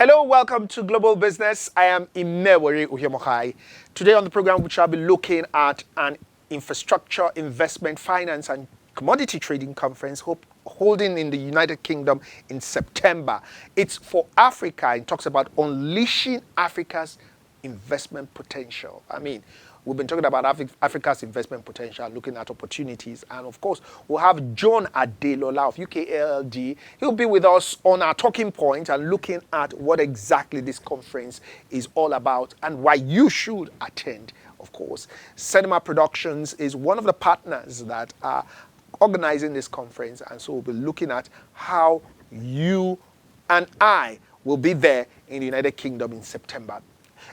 Hello, welcome to Global Business. I am Imewori Uhemohai. Today on the program, we shall be looking at an infrastructure, investment, finance, and commodity trading conference holding in the United Kingdom in September. It's for Africa. It talks about unleashing Africa's investment potential. We've been talking about Africa's investment potential, looking at opportunities. And of course, we'll have John Adelola of UKALD. He'll be with us on our talking point and looking at what exactly this conference is all about and why you should attend, of course. Cinema Productions is one of the partners that are organizing this conference. And so we'll be looking at how you and I will be there in the United Kingdom in September.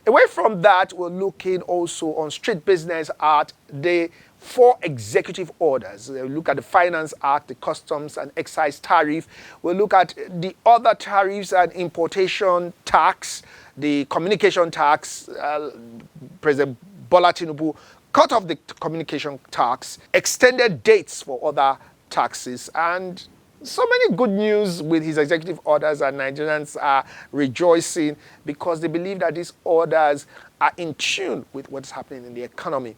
Away from that, we're looking also on street business at the 4 executive orders. We'll look at the Finance Act, the Customs and Excise Tariff. We'll look at the other tariffs and importation tax, the communication tax. President Bola Tinubu cut off the communication tax, extended dates for other taxes, and so many good news with his executive orders, and Nigerians are rejoicing because they believe that these orders are in tune with what's happening in the economy.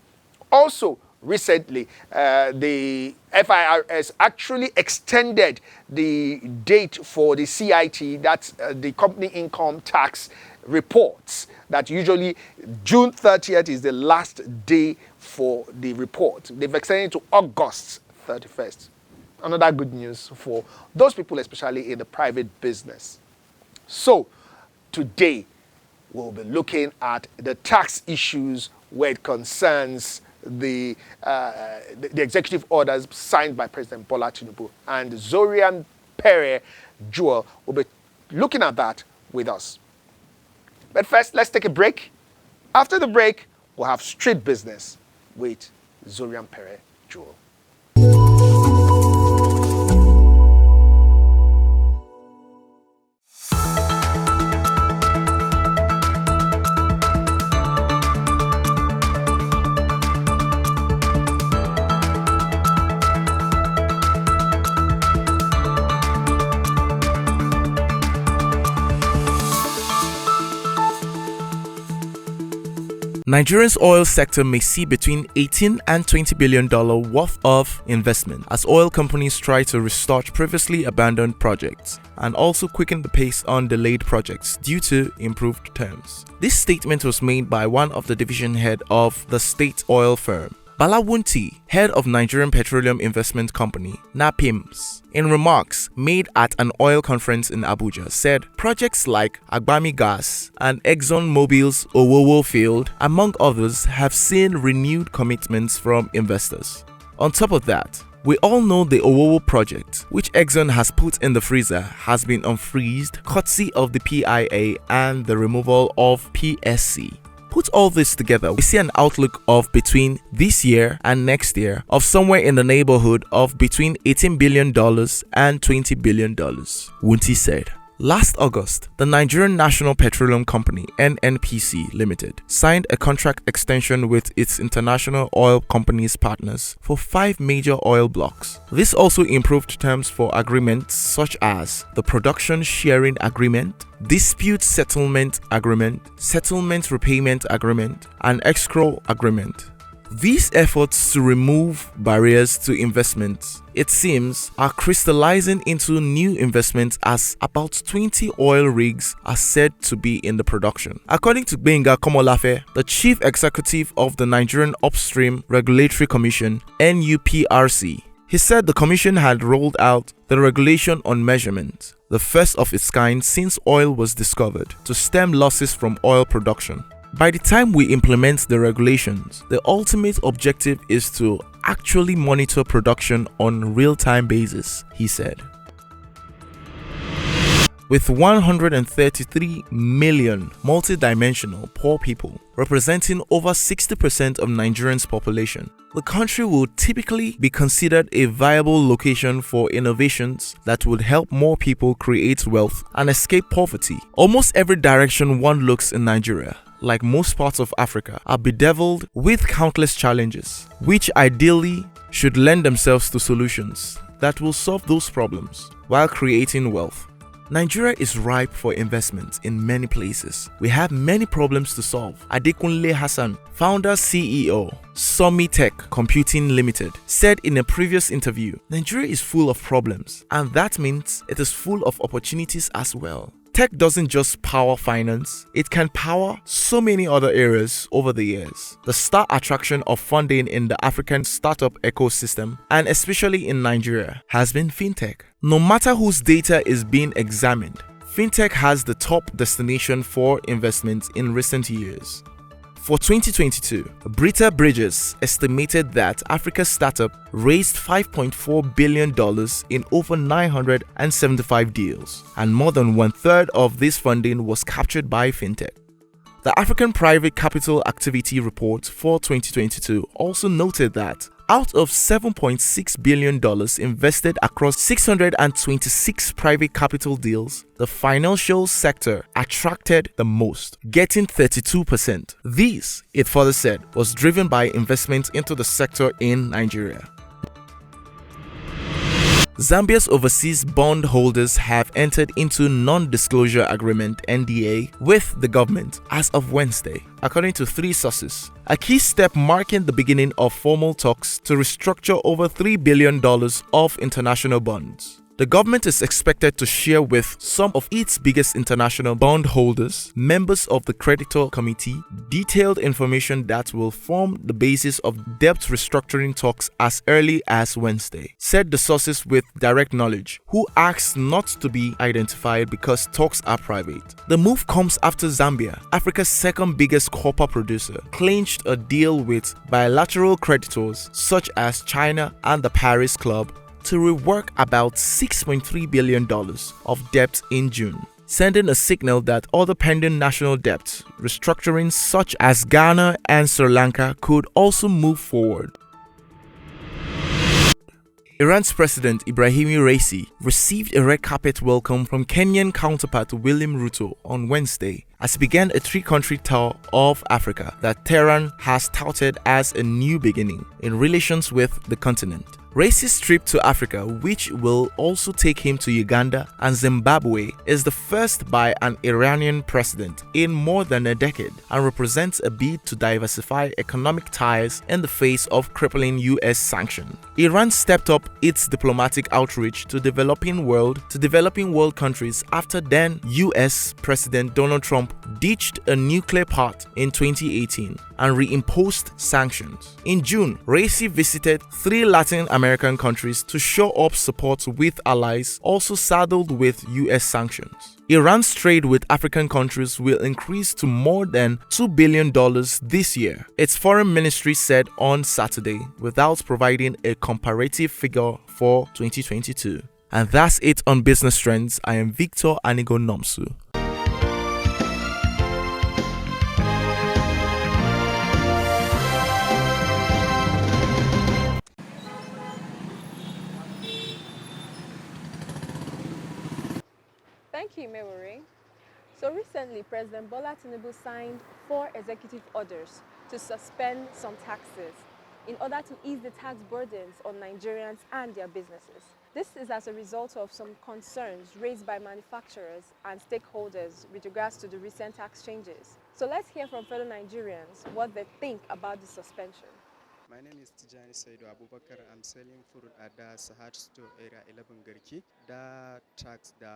Also, recently, the FIRS actually extended the date for the CIT, that's the company income tax reports, that usually June 30th is the last day for the report. They've extended it to August 31st. Another good news for those people, especially in the private business. So today, we'll be looking at the tax issues where it concerns the executive orders signed by President Bola Tinubu. And Zorian Pere Jewel will be looking at that with us. But first, let's take a break. After the break, we'll have street business with Zorian Pere Jewel. Nigeria's oil sector may see between $18 and $20 billion worth of investment as oil companies try to restart previously abandoned projects and also quicken the pace on delayed projects due to improved terms. This statement was made by one of the division head of the state oil firm, Bala Wunti, head of Nigerian Petroleum Investment Company, NAPIMS, in remarks made at an oil conference in Abuja, said projects like Agbami Gas and ExxonMobil's Owowo field, among others, have seen renewed commitments from investors. On top of that, we all know the Owowo project, which Exxon has put in the freezer, has been unfreezed courtesy of the PIA and the removal of PSC. Put all this together, we see an outlook of between this year and next year of somewhere in the neighborhood of between $18 billion and $20 billion, Wunti said. Last August, the Nigerian National Petroleum Company (NNPC) Limited signed a contract extension with its international oil companies partners for 5 major oil blocks. This also improved terms for agreements such as the Production Sharing Agreement, Dispute Settlement Agreement, Settlement Repayment Agreement, and Escrow Agreement. These efforts to remove barriers to investments, it seems, are crystallizing into new investments as about 20 oil rigs are said to be in the production. According to Gbenga Komolafe, the chief executive of the Nigerian Upstream Regulatory Commission (NUPRC), he said the commission had rolled out the regulation on measurement, the first of its kind since oil was discovered, to stem losses from oil production. By the time we implement the regulations, the ultimate objective is to actually monitor production on a real-time basis, he said. With 133 million multidimensional poor people, representing over 60% of Nigerians' population, the country would typically be considered a viable location for innovations that would help more people create wealth and escape poverty. Almost every direction one looks in Nigeria, like most parts of Africa, are bedeviled with countless challenges, which ideally should lend themselves to solutions that will solve those problems while creating wealth. Nigeria is ripe for investment in many places. We have many problems to solve. Adekunle Hassan, founder CEO, Somi Tech Computing Limited, said in a previous interview, Nigeria is full of problems, and that means it is full of opportunities as well. Tech doesn't just power finance, it can power so many other areas over the years. The star attraction of funding in the African startup ecosystem, and especially in Nigeria, has been fintech. No matter whose data is being examined, fintech has the top destination for investment in recent years. For 2022, Brita Bridges estimated that Africa's startup raised $5.4 billion in over 975 deals, and more than one-third of this funding was captured by fintech. The African Private Capital Activity Report for 2022 also noted that out of $7.6 billion invested across 626 private capital deals, the financial sector attracted the most, getting 32%. This, it further said, was driven by investment into the sector in Nigeria. Zambia's overseas bond holders have entered into non-disclosure agreement (NDA) with the government as of Wednesday, according to 3 sources. A key step marking the beginning of formal talks to restructure over $3 billion of international bonds. The government is expected to share with some of its biggest international bond holders, members of the creditor committee, detailed information that will form the basis of debt restructuring talks as early as Wednesday, said the sources with direct knowledge, who asked not to be identified because talks are private. The move comes after Zambia, Africa's second biggest copper producer, clinched a deal with bilateral creditors such as China and the Paris Club to rework about $6.3 billion of debt in June, sending a signal that other pending national debt restructuring such as Ghana and Sri Lanka could also move forward. Iran's President Ibrahim Raisi received a red carpet welcome from Kenyan counterpart William Ruto on Wednesday as he began a 3-country tour of Africa that Tehran has touted as a new beginning in relations with the continent. Raisi's trip to Africa, which will also take him to Uganda and Zimbabwe, is the first by an Iranian president in more than a decade and represents a bid to diversify economic ties in the face of crippling US sanctions. Iran stepped up its diplomatic outreach to developing world countries after then US President Donald Trump ditched a nuclear pact in 2018 and reimposed sanctions. In June, Raisi visited 3 Latin American countries to show up support with allies also saddled with US sanctions. Iran's trade with African countries will increase to more than $2 billion this year, its foreign ministry said on Saturday, without providing a comparative figure for 2022. And that's it on Business Trends. I am Victor Anigo Nomsu. Thank you, Mewore. So recently, President Bola Tinubu signed 4 executive orders to suspend some taxes in order to ease the tax burdens on Nigerians and their businesses. This is as a result of some concerns raised by manufacturers and stakeholders with regards to the recent tax changes. So let's hear from fellow Nigerians what they think about the suspension. My name is Tijani Saidu Abubakar. I'm selling fruit at the Sahat store area 11 Garki. The tax the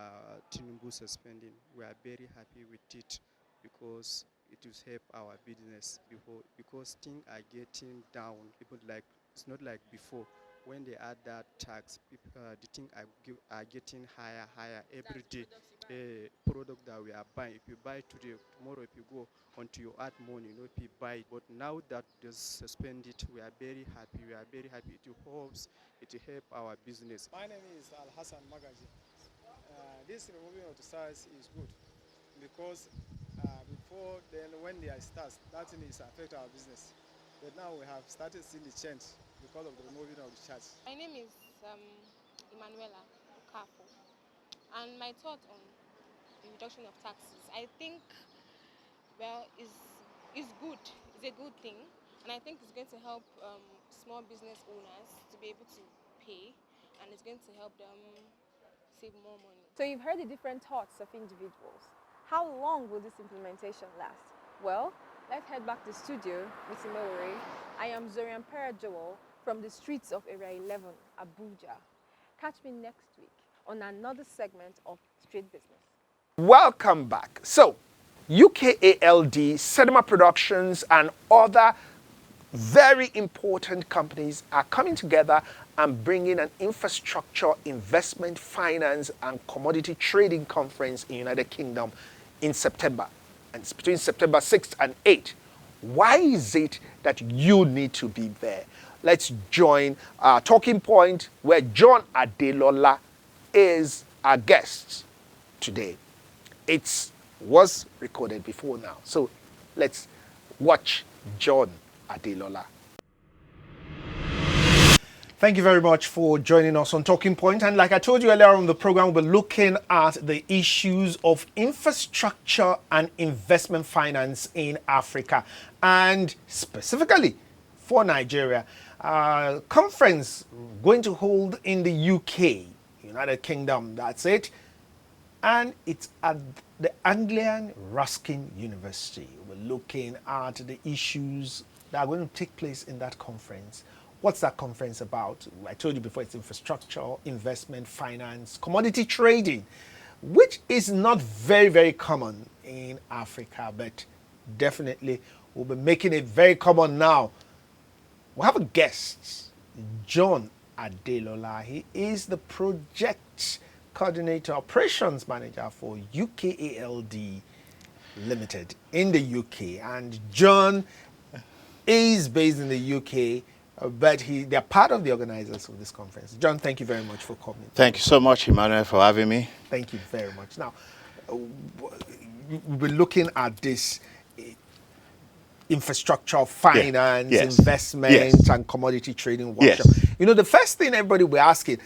Tinubu suspending, we are very happy with it because it will help our business because things are getting down. People like it's not like before when they add that tax. The things are getting higher every day. A product that we are buying. If you buy today, tomorrow if you go until you add money, if you buy it. But now that they suspend it, we are very happy. It helps. It help our business. My name is Al Hassan Magaji. This removing of the tax is good because before then when they start, that thing is affect our business. But now we have started seeing the change because of the removing of the charge. My name is Emanuela Okapo, and my thought on the reduction of taxes, I think, well, is good. It's a good thing, and I think it's going to help small business owners to be able to pay, and it's going to help them save more money. So you've heard the different thoughts of individuals. How long will this implementation last? Well, let's head back to the studio with Imewere. I am Zorian Joel from the streets of Area 11, Abuja. Catch me next week on another segment of Street Business. Welcome back. So, UKALD, Cinema Productions, and other very important companies are coming together and bringing an infrastructure, investment, finance, and commodity trading conference in United Kingdom in September. And it's between September 6th and 8th. Why is it that you need to be there? Let's join our talking point where John Adelola is our guest today. It was recorded before now. So let's watch John Adelola. Thank you very much for joining us on Talking Point. And like I told you earlier on the program, we're looking at the issues of infrastructure and investment finance in Africa, and specifically for Nigeria. Conference going to hold in the UK, United Kingdom, that's it. And it's at the Anglian Ruskin University. We're looking at the issues that are going to take place in that conference. What's that conference about? I told you before, it's infrastructure, investment, finance, commodity trading, which is not very, very common in Africa, but definitely we'll be making it very common now. We have a guest, John Adelola. He is the project coordinator, operations manager for UKALD Limited in the UK. And John is based in the UK, but they're part of the organizers of this conference. John, thank you very much for coming. Thank you so much, Emmanuel, for having me. Thank you very much. Now, we're looking at this infrastructure, finance, investment, and commodity trading workshop. You know, the first thing everybody will ask it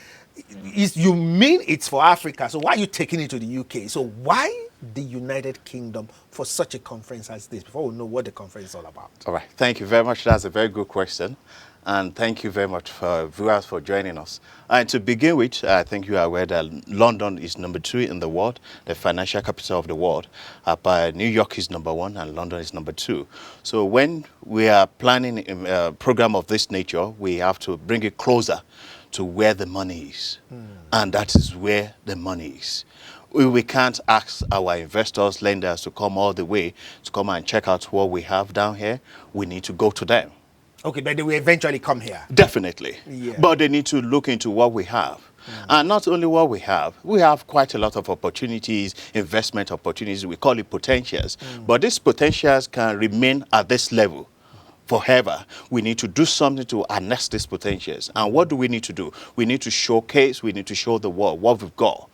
is, you mean it's for Africa, so why are you taking it to the UK? So why the United Kingdom for such a conference as this, before we know what the conference is all about? All right, thank you very much. That's a very good question. And thank you very much for viewers for joining us. And to begin with, I think you are aware that London is number 2 in the world, the financial capital of the world. New York is number 1 and London is number 2. So when we are planning a program of this nature, we have to bring it closer to where the money is. And that is where the money is. We can't ask our investors, lenders to come all the way to come and check out what we have down here. We need to go to them. Okay, but they will eventually come here. Definitely. But they need to look into what we have. And not only what we have quite a lot of opportunities, investment opportunities, we call it potentials. But these potentials can remain at this level forever. We need to do something to harness these potentials. And what do we need to do? We need to showcase, we need to show the world what we've got.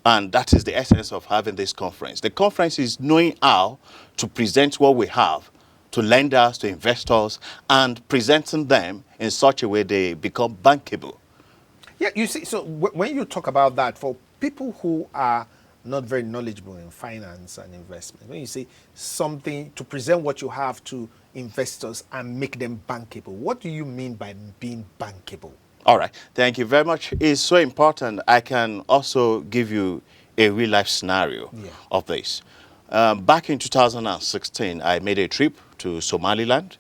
And that is the essence of having this conference. The conference is knowing how to present what we have to lenders, to investors, and presenting them in such a way they become bankable. Yeah, you see, so when you talk about that, for people who are not very knowledgeable in finance and investment, when you say something to present what you have to investors and make them bankable, what do you mean by being bankable? All right, thank you very much. It's so important. I can also give you a real life scenario of this. Back in 2016, I made a trip to Somaliland.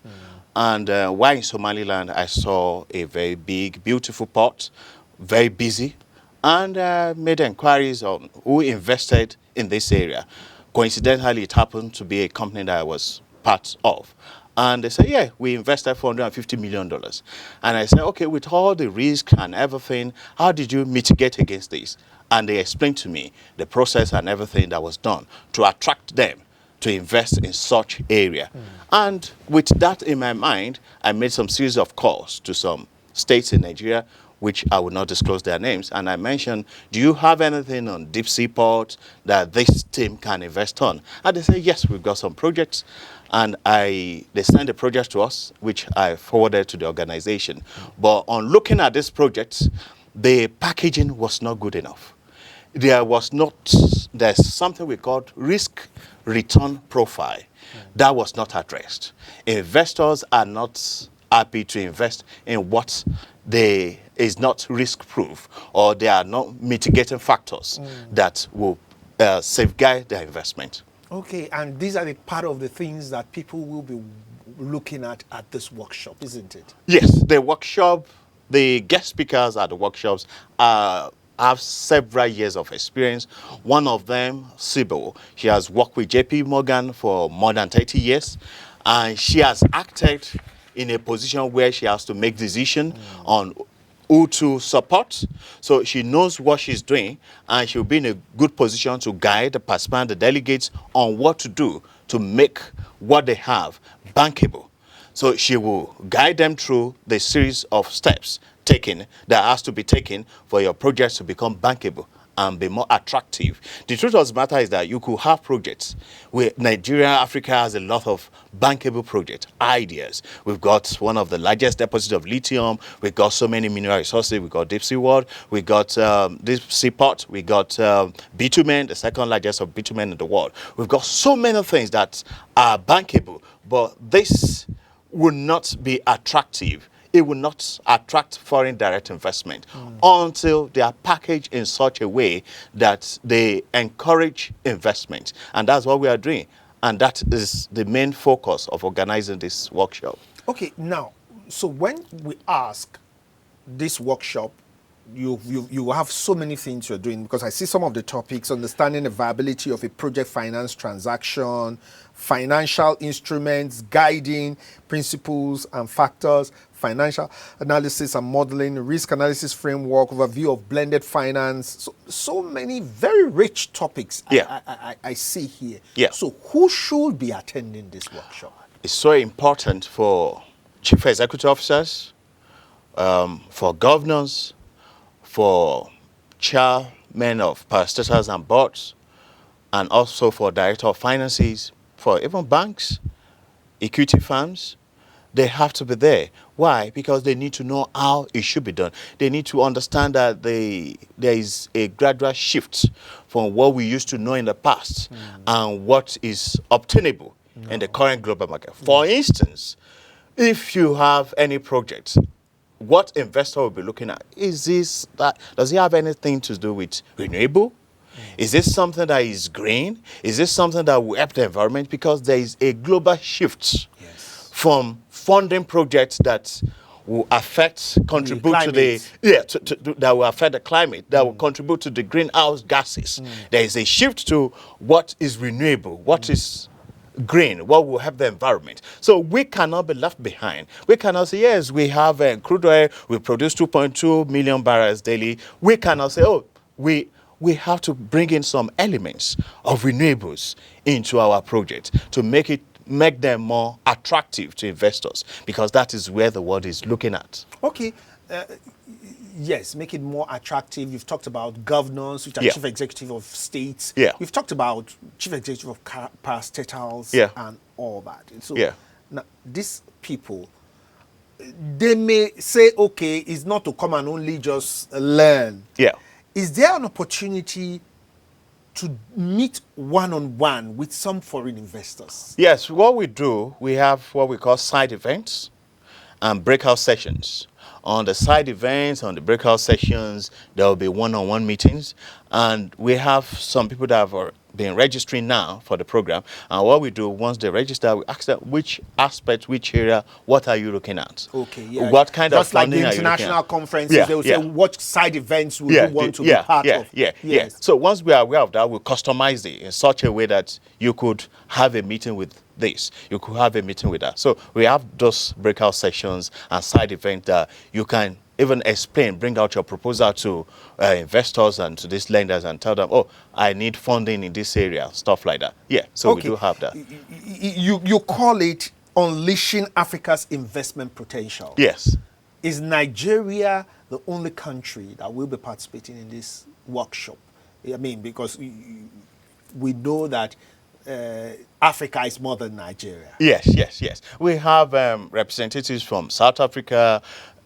And while in Somaliland, I saw a very big, beautiful port, very busy, and made inquiries on who invested in this area. Coincidentally, it happened to be a company that I was part of. And they said, yeah, we invested $450 million. And I said, okay, with all the risk and everything, how did you mitigate against this? And they explained to me the process and everything that was done to attract them to invest in such area. And with that in my mind, I made some series of calls to some states in Nigeria, which I will not disclose their names. And I mentioned, do you have anything on deep sea ports that this team can invest on? And they said, yes, we've got some projects. And they sent the project to us, which I forwarded to the organization. But on looking at this project, the packaging was not good enough. There's something we called risk return profile that was not addressed. Investors are not happy to invest in what they is not risk-proof, or there are no mitigating factors that will safeguard their investment. Okay, and these are the part of the things that people will be looking at this workshop, isn't it? Yes, the workshop, the guest speakers at the workshops have several years of experience. One of them, Sybil, she has worked with JP Morgan for more than 30 years, and she has acted in a position where she has to make decision on who to support. So she knows what she's doing, and she'll be in a good position to guide the participants, the delegates, on what to do to make what they have bankable. So she will guide them through the series of steps taken that has to be taken for your projects to become bankable and be more attractive. The truth of the matter is that you could have projects where Nigeria, Africa has a lot of bankable project ideas. We've got one of the largest deposits of lithium. We've got so many mineral resources. We've got deep sea world. We've got this seaport. We've got bitumen, the second largest of bitumen in the world. We've got so many things that are bankable, but this will not be attractive. It will not attract foreign direct investment until they are packaged in such a way that they encourage investment. And that's what we are doing. And that is the main focus of organizing this workshop. Okay, now, so when we ask this workshop, you have so many things you're doing, because I see some of the topics: understanding the viability of a project finance transaction, financial instruments, guiding principles and factors, financial analysis and modeling, risk analysis framework, overview of blended finance. So many very rich topics I see here. Yeah. So who should be attending this workshop? It's so important for chief executive officers, for governors, for chairmen of parastatals and boards, and also for director of finances, for even banks, equity firms. They have to be there. Why? Because they need to know how it should be done. They need to understand that there is a gradual shift from what we used to know in the past and what is obtainable in the current global market. For instance, if you have any project, what investor will be looking at is this, that does it have anything to do with renewable? Is this something that is green? Is this something that will help the environment? Because there is a global shift from funding projects that will contribute to the that will affect the climate, that will contribute to the greenhouse gases. There is a shift to what is renewable, what is green, what will help the environment. So we cannot be left behind. We cannot say, yes, we have crude oil, we produce 2.2 million barrels daily. We cannot say, oh, we have to bring in some elements of renewables into our project to make them more attractive to investors, because that is where the world is looking at. Okay. Yes, make it more attractive. You've talked about governors, which are chief executive of states. Yeah. We've talked about chief executive of parastatals and all that. So now, these people, they may say, okay, it's not to come and only just learn. Yeah. Is there an opportunity to meet one-on-one with some foreign investors? Yes, what we do, we have what we call side events and breakout sessions. On the side events, on the breakout sessions, there will be one-on-one meetings. And we have some people that have been registering now for the program. And what we do, once they register, we ask them which aspect, which area, what are you looking at? Okay, yeah. What kind of funding like the international conferences, they will say, what side events would you want to be part of? Yes. So once we are aware of that, we'll customize it in such a way that you could have a meeting with this, you could have a meeting with that. So we have those breakout sessions and side events that you can even explain, bring out your proposal to investors and to these lenders and tell them, oh, I need funding in this area, stuff like that. Yeah, so we do have that. You call it unleashing Africa's investment potential. Yes. Is Nigeria the only country that will be participating in this workshop? I mean, because we know that Africa is more than Nigeria. Yes. We have representatives from South Africa.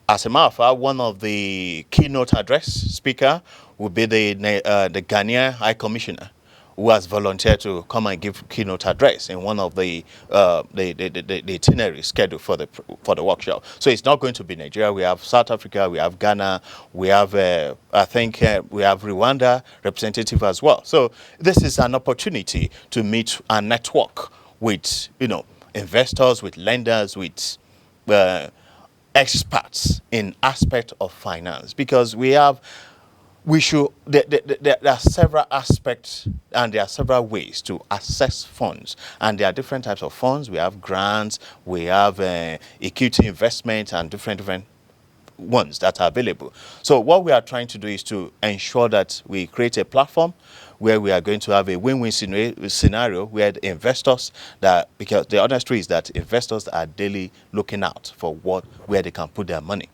As a matter of fact, one of the keynote address speaker will be the Ghanaian High Commissioner, who has volunteered to come and give keynote address in one of the itinerary scheduled for the workshop. So it's not going to be Nigeria. We have South Africa, we have Ghana, we have I think we have Rwanda representative as well. So this is an opportunity to meet and network with investors, with lenders, with experts in aspect of finance, because there are several aspects and there are several ways to access funds, and there are different types of funds. We have grants, we have equity investment, and different ones that are available. So what we are trying to do is to ensure that we create a platform where we are going to have a win-win scenario where the investors, because the honest truth is that investors are daily looking out for where they can put their money.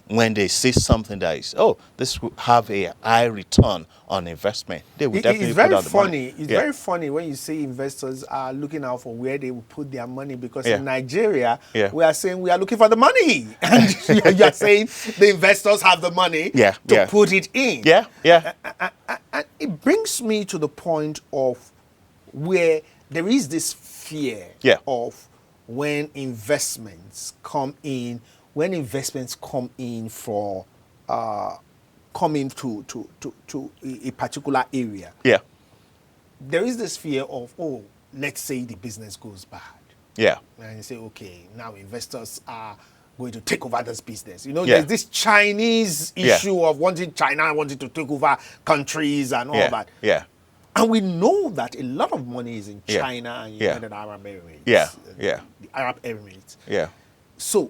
When they see something that is, this will have a high return on investment, they will definitely put out the money. It's very funny when you say investors are looking out for where they will put their money, because in Nigeria, we are saying we are looking for the money. And you are saying the investors have the money to put it in. And it brings me to the point of where there is this fear of when investments come in for coming to a particular area. There is this fear of, let's say the business goes bad. And you say, okay, now investors are going to take over this business. There's this Chinese issue of China wanting to take over countries and all that. And we know that a lot of money is in China and United Arab Emirates. The Arab Emirates. So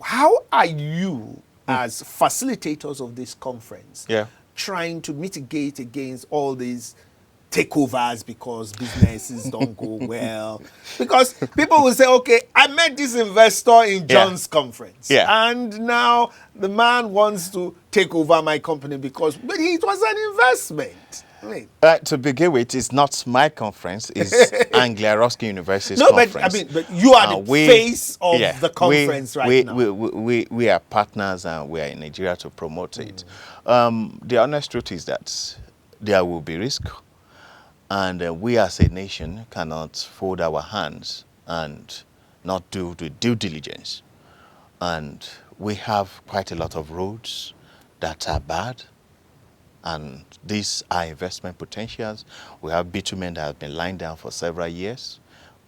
how are you, as facilitators of this conference, trying to mitigate against all these takeovers because businesses don't go well? Because people will say, okay, I met this investor in John's conference, and now the man wants to take over my company but it was an investment. To begin with, it's not my conference, it's Anglia Ruskin University's conference. But you are the face of the conference now. We are partners and we are in Nigeria to promote it. The honest truth is that there will be risk, and we as a nation cannot fold our hands and not do the due diligence. And we have quite a lot of roads that are bad, and these are investment potentials. We have bitumen that have been lying down for several years.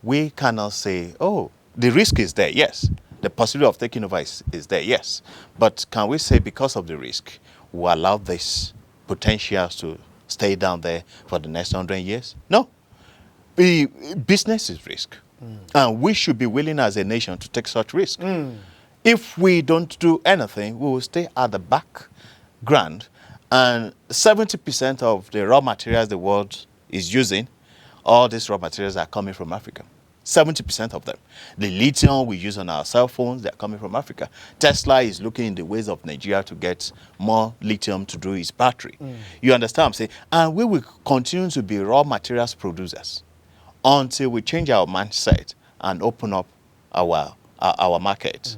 We cannot say, the risk is there, yes. The possibility of taking over is there, yes. But can we say because of the risk, we allow these potentials to stay down there for the next 100 years? No. Business is risk. And we should be willing as a nation to take such risk. If we don't do anything, we will stay at the background. And 70% of the raw materials the world is using, all these raw materials are coming from Africa. 70% of them. The lithium we use on our cell phones, they're coming from Africa. Tesla is looking in the ways of Nigeria to get more lithium to do its battery. You understand what I'm saying? And we will continue to be raw materials producers until we change our mindset and open up our market.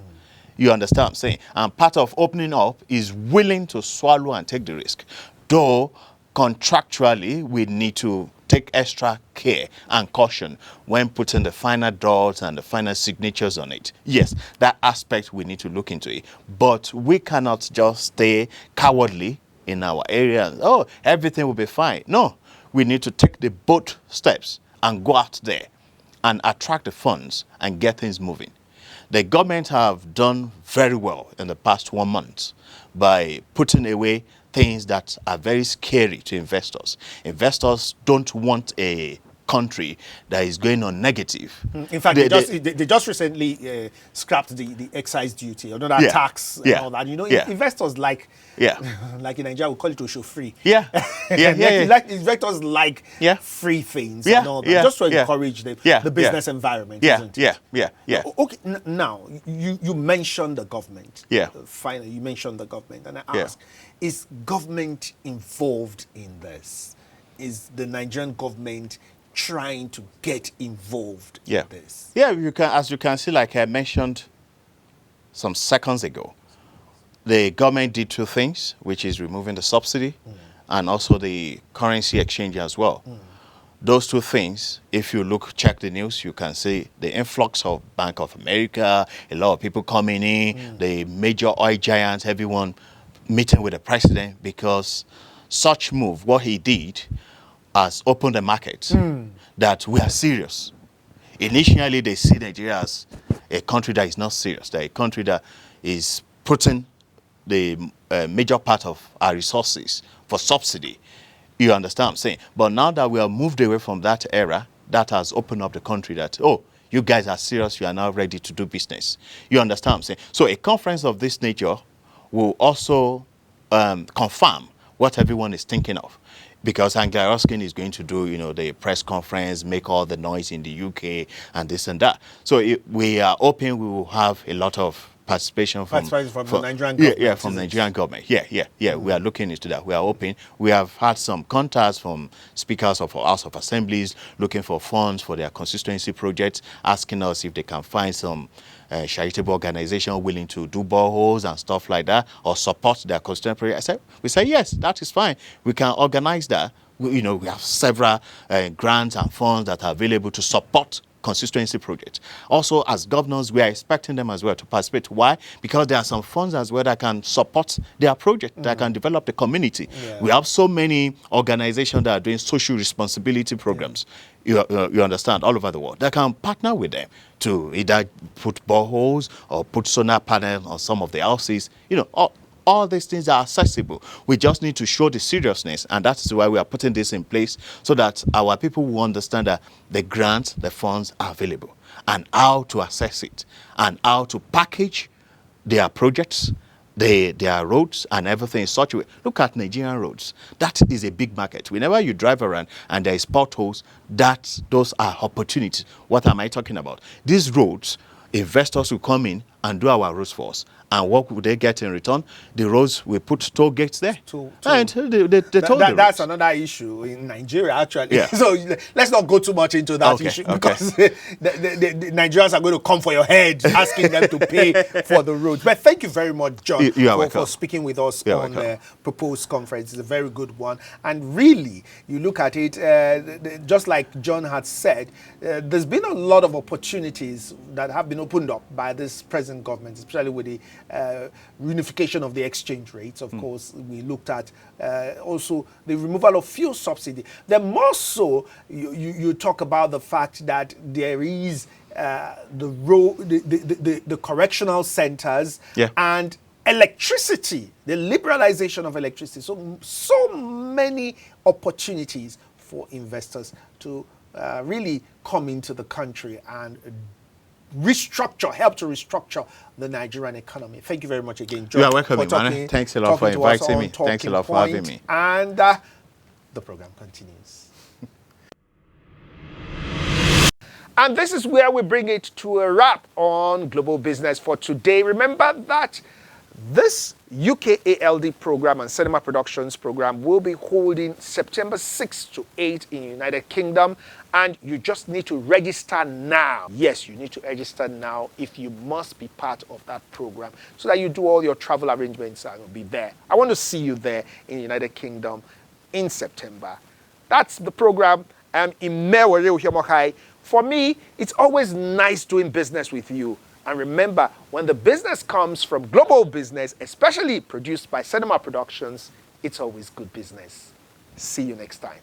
You understand what I'm saying? And part of opening up is willing to swallow and take the risk. Though contractually, we need to take extra care and caution when putting the final dots and the final signatures on it. Yes, that aspect we need to look into it. But we cannot just stay cowardly in our area. Everything will be fine. No, we need to take the bold steps and go out there and attract the funds and get things moving. The government have done very well in the past 1 month by putting away things that are very scary to investors. Investors don't want a country that is going on negative. In fact, they just recently scrapped the excise duty, another tax and all that. Investors like in Nigeria, we call it Osho free. Investors like free things and all that, just to encourage the business environment. Okay, now you mentioned the government. Finally, you mentioned the government, and I ask, is government involved in this? Is the Nigerian government trying to get involved in this? As you can see, like I mentioned some seconds ago, the government did two things, which is removing the subsidy and also the currency exchange as well. Those two things, if you check the news, you can see the influx of Bank of America, a lot of people coming in, the major oil giants, everyone meeting with the president, because such move, what he did, has opened the market that we are serious. Initially, they see Nigeria as a country that is not serious, that a country that is putting the major part of our resources for subsidy. You understand what I'm saying? But now that we have moved away from that era, that has opened up the country that, oh, you guys are serious, you are now ready to do business. You understand what I'm saying? So a conference of this nature will also confirm what everyone is thinking of. Because Angela Ruskin is going to do, the press conference, make all the noise in the UK and this and that. So we are hoping we will have a lot of participation from the Nigerian government. Yeah, from the Nigerian government. Yeah. We are looking into that. We are hoping. We have had some contacts from speakers of our House of Assemblies looking for funds for their constituency projects, asking us if they can find some charitable organization willing to do boreholes and stuff like that, or support their constituency project. We say yes, that is fine. We can organize that. We have several grants and funds that are available to support constituency projects. Also, as governors, we are expecting them as well to participate. Why? Because there are some funds as well that can support their project, that can develop the community. Yeah. We have so many organizations that are doing social responsibility programs, you understand, all over the world, that can partner with them to either put boreholes or put solar panels on some of the houses. All these things are accessible. We just need to show the seriousness, and that's why we are putting this in place, so that our people will understand that the grants, the funds are available, and how to access it, and how to package their projects, their roads and everything in such a way. Look at Nigerian roads. That is a big market. Whenever you drive around and there is potholes, those are opportunities. What am I talking about? These roads, investors will come in and do our roads for us. And what would they get in return? The roads, we put toll gates there. And they toll the That's roads. another issue in Nigeria, actually. Yeah. So let's not go too much into that issue, because the Nigerians are going to come for your head, asking them to pay for the roads. But thank you very much, John, for speaking with us on the proposed conference. It's a very good one. And really, you look at it, just like John had said, there's been a lot of opportunities that have been opened up by this present government, especially with the reunification of the exchange rates. Of course, we looked at also the removal of fuel subsidy. Then more so, you talk about the fact that there is the correctional centers and electricity, the liberalization of electricity. So many opportunities for investors to really come into the country and help to restructure the Nigerian economy. Thank you very much again, John. You are welcome, man. Thanks a lot for inviting me. Thanks a lot for having me. And the program continues. And this is where we bring it to a wrap on Global Business for today. Remember that this UKALD program and Cinema Productions program will be holding September 6 to 8 in the United Kingdom, and you just need to register now. Yes, you need to register now if you must be part of that program, so that you do all your travel arrangements and will be there. I want to see you there in the United Kingdom in September. That's the program. I'm Imewere Uhiemokai. For me, it's always nice doing business with you. And remember, when the business comes from Global Business, especially produced by Cinema Productions, it's always good business. See you next time.